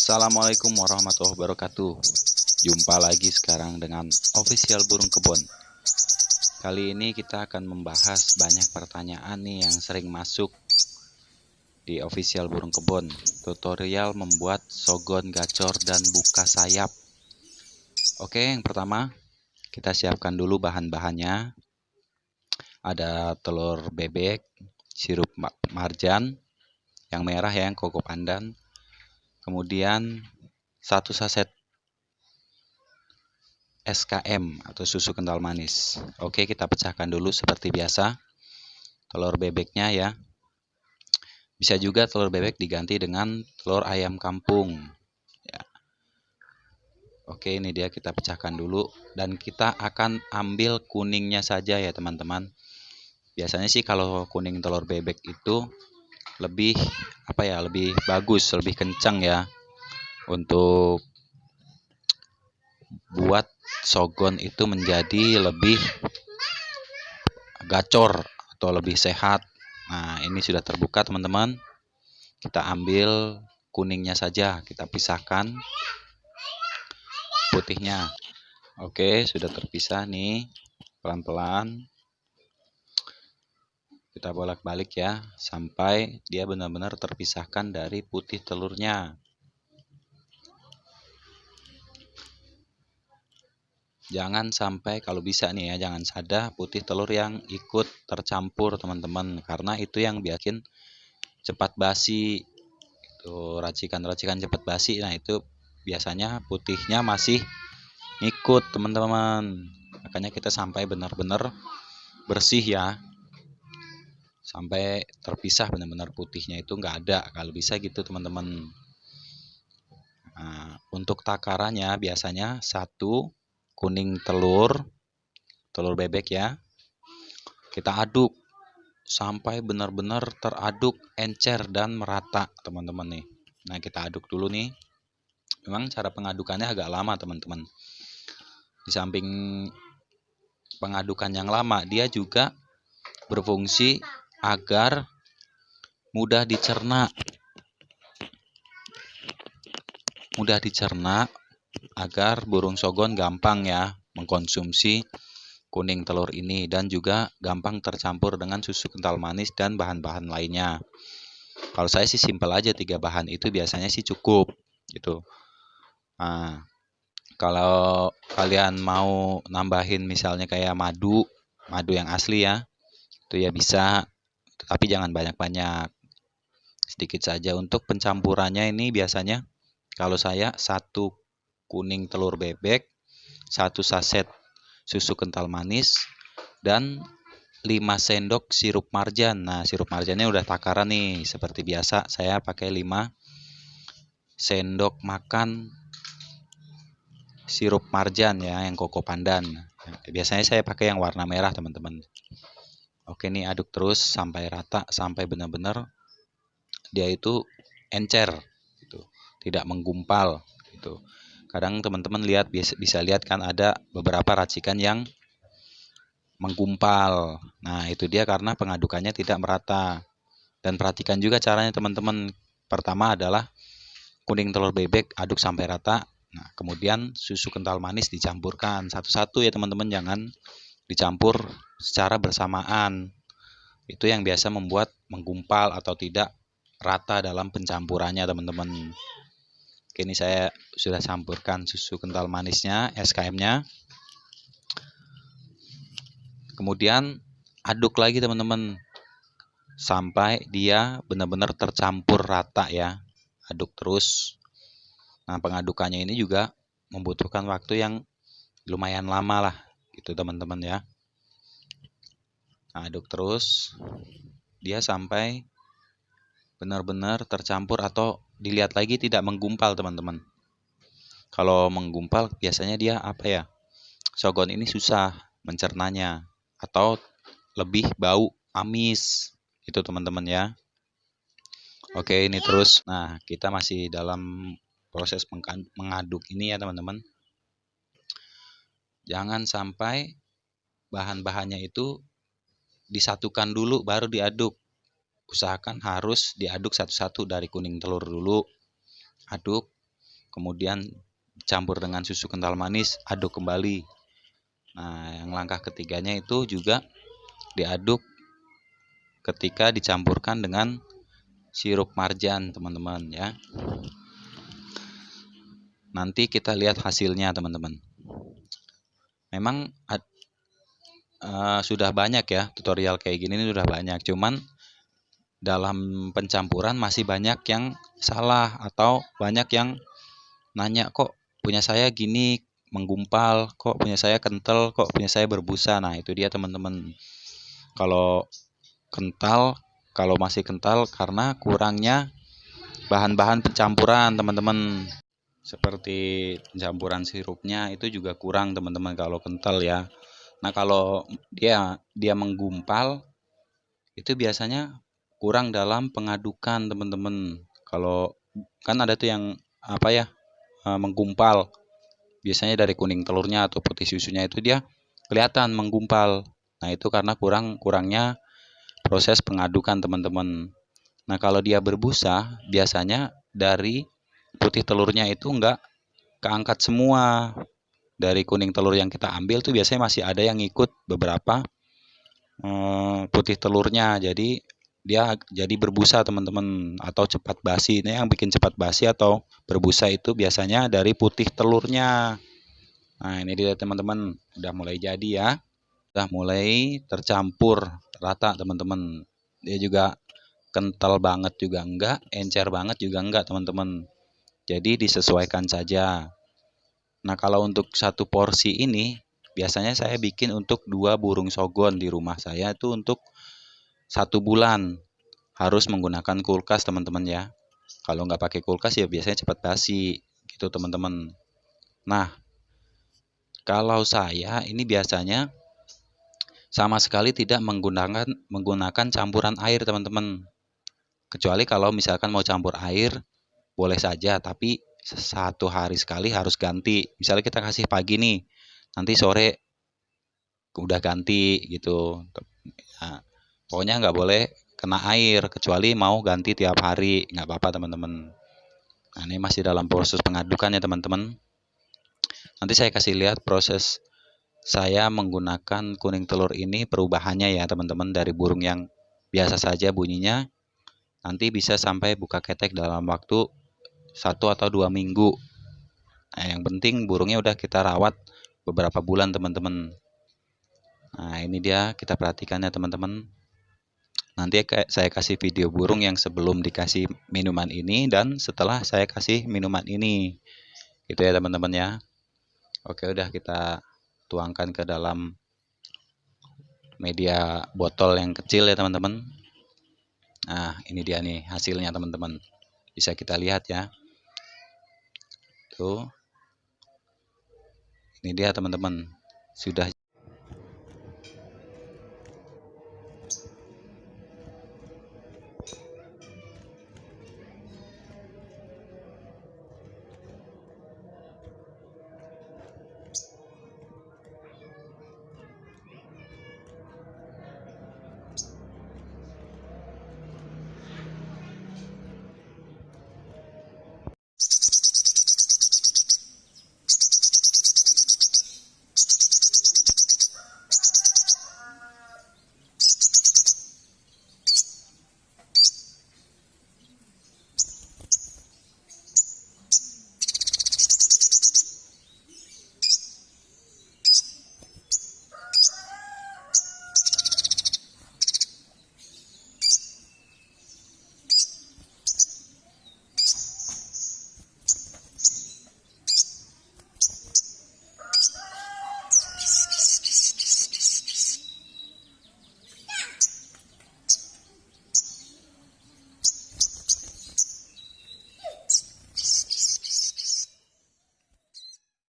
Assalamualaikum warahmatullahi wabarakatuh. Jumpa lagi sekarang dengan Official Burung Kebon. Kali ini kita akan membahas banyak pertanyaan nih yang sering masuk di Official Burung Kebon. Tutorial membuat sogon gacor dan buka sayap. Oke, yang pertama kita siapkan dulu bahan-bahannya. Ada telur bebek, sirup marjan yang merah ya, yang koko pandan. Kemudian 1 saset SKM atau susu kental manis. Oke, kita pecahkan dulu seperti biasa telur bebeknya ya. Bisa juga telur bebek diganti dengan telur ayam kampung ya. Oke, ini dia, kita pecahkan dulu dan kita akan ambil kuningnya saja ya teman-teman. Biasanya sih kalau kuning telur bebek itu lebih lebih bagus, lebih kencang ya untuk buat sogon itu menjadi lebih gacor atau lebih sehat. Nah, ini sudah terbuka teman-teman. Kita ambil kuningnya saja, kita pisahkan putihnya. Oke, sudah terpisah nih. Pelan-pelan kita bolak-balik ya sampai dia benar-benar terpisahkan dari putih telurnya. Jangan sampai, kalau bisa nih ya, jangan ada putih telur yang ikut tercampur teman-teman, karena itu yang bikin cepat basi. Itu racikan-racikan cepat basi. Nah, itu biasanya putihnya masih ngikut teman-teman. Makanya kita sampai benar-benar bersih ya, sampai terpisah benar-benar putihnya itu nggak ada, kalau bisa gitu teman-teman. Nah, untuk takarannya biasanya 1 kuning telur bebek ya, kita aduk sampai benar-benar teraduk encer dan merata teman-teman nih. Nah, kita aduk dulu nih. Memang cara pengadukannya agak lama teman-teman. Di samping pengadukan yang lama, dia juga berfungsi agar mudah dicerna. Agar burung sogon gampang ya mengkonsumsi kuning telur ini, dan juga gampang tercampur dengan susu kental manis dan bahan-bahan lainnya. Kalau saya sih simpel aja, 3 bahan itu biasanya sih cukup gitu. Nah, kalau kalian mau nambahin misalnya kayak madu yang asli ya, itu ya bisa, tapi jangan banyak-banyak, sedikit saja. Untuk pencampurannya ini biasanya kalau saya 1 kuning telur bebek, 1 saset susu kental manis, dan 5 sendok sirup marjan. Nah, sirup marjannya udah takaran nih, seperti biasa saya pakai 5 sendok makan sirup marjan ya, yang koko pandan. Biasanya saya pakai yang warna merah teman-teman. Oke, nih aduk terus sampai rata, sampai benar-benar dia itu encer gitu, tidak menggumpal gitu. Kadang teman-teman bisa lihat kan ada beberapa racikan yang menggumpal. Nah, itu dia karena pengadukannya tidak merata. Dan perhatikan juga caranya teman-teman. Pertama adalah kuning telur bebek aduk sampai rata. Nah, kemudian susu kental manis dicampurkan satu-satu ya teman-teman, jangan dicampur secara bersamaan. Itu yang biasa membuat menggumpal atau tidak rata dalam pencampurannya teman-teman. Oke, ini saya sudah campurkan susu kental manisnya, SKM-nya. Kemudian aduk lagi teman-teman sampai dia benar-benar tercampur rata ya. Aduk terus. Nah, pengadukannya ini juga membutuhkan waktu yang lumayan lama lah gitu teman-teman ya. Nah, aduk terus dia sampai benar-benar tercampur, atau dilihat lagi tidak menggumpal teman-teman. Kalau menggumpal biasanya dia sogon ini susah mencernanya atau lebih bau amis itu teman-teman ya. Oke, ini terus. Nah, kita masih dalam proses mengaduk ini ya teman-teman. Jangan sampai bahan-bahannya itu disatukan dulu baru diaduk. Usahakan harus diaduk satu-satu, dari kuning telur dulu aduk, kemudian campur dengan susu kental manis, aduk kembali. Nah, yang langkah ketiganya itu juga diaduk ketika dicampurkan dengan sirup marjan, teman-teman ya. Nanti kita lihat hasilnya, teman-teman. Memang sudah banyak ya tutorial kayak gini, sudah banyak. Cuman dalam pencampuran masih banyak yang salah atau banyak yang nanya, kok punya saya gini menggumpal, kok punya saya kental, kok punya saya berbusa. Nah, itu dia teman-teman. Kalau masih kental karena kurangnya bahan-bahan pencampuran, teman-teman. Seperti pencampuran sirupnya itu juga kurang, teman-teman, kalau kental ya. Nah, kalau dia menggumpal itu biasanya kurang dalam pengadukan, teman-teman. Kalau kan ada tuh yang menggumpal. Biasanya dari kuning telurnya atau putih susunya itu dia kelihatan menggumpal. Nah, itu karena kurangnya proses pengadukan, teman-teman. Nah, kalau dia berbusa, biasanya dari putih telurnya itu enggak keangkat semua. Dari kuning telur yang kita ambil tuh biasanya masih ada yang ikut beberapa putih telurnya. Jadi dia jadi berbusa, teman-teman, atau cepat basi. Ini yang bikin cepat basi atau berbusa itu biasanya dari putih telurnya. Nah, ini dia, teman-teman, udah mulai jadi ya. Udah mulai tercampur rata, teman-teman. Dia juga kental banget juga enggak, encer banget juga enggak, teman-teman. Jadi disesuaikan saja. Nah, kalau untuk satu porsi ini biasanya saya bikin untuk 2 burung sogon di rumah saya itu untuk 1 bulan. Harus menggunakan kulkas, teman-teman ya. Kalau nggak pakai kulkas ya biasanya cepat basi gitu, teman-teman. Nah, kalau saya ini biasanya sama sekali tidak menggunakan campuran air, teman-teman. Kecuali kalau misalkan mau campur air boleh saja, tapi 1 hari sekali harus ganti. Misalnya kita kasih pagi nih, nanti sore udah ganti gitu. Nah, pokoknya nggak boleh kena air, kecuali mau ganti tiap hari, nggak apa-apa, teman-teman. Nah, ini masih dalam proses pengadukan ya, teman-teman. Nanti saya kasih lihat proses saya menggunakan kuning telur ini, perubahannya ya, teman-teman, dari burung yang biasa saja bunyinya, nanti bisa sampai buka ketek dalam waktu 1 atau 2 minggu. Nah, yang penting burungnya udah kita rawat beberapa bulan, teman-teman. Nah, ini dia, kita perhatikan ya, teman-teman. Nanti saya kasih video burung yang sebelum dikasih minuman ini dan setelah saya kasih minuman ini. Gitu ya, teman-teman ya. Oke, udah kita tuangkan ke dalam media botol yang kecil ya, teman-teman. Nah, ini dia nih hasilnya, teman-teman. Bisa kita lihat ya. Tuh. Ini dia, teman-teman. Sudah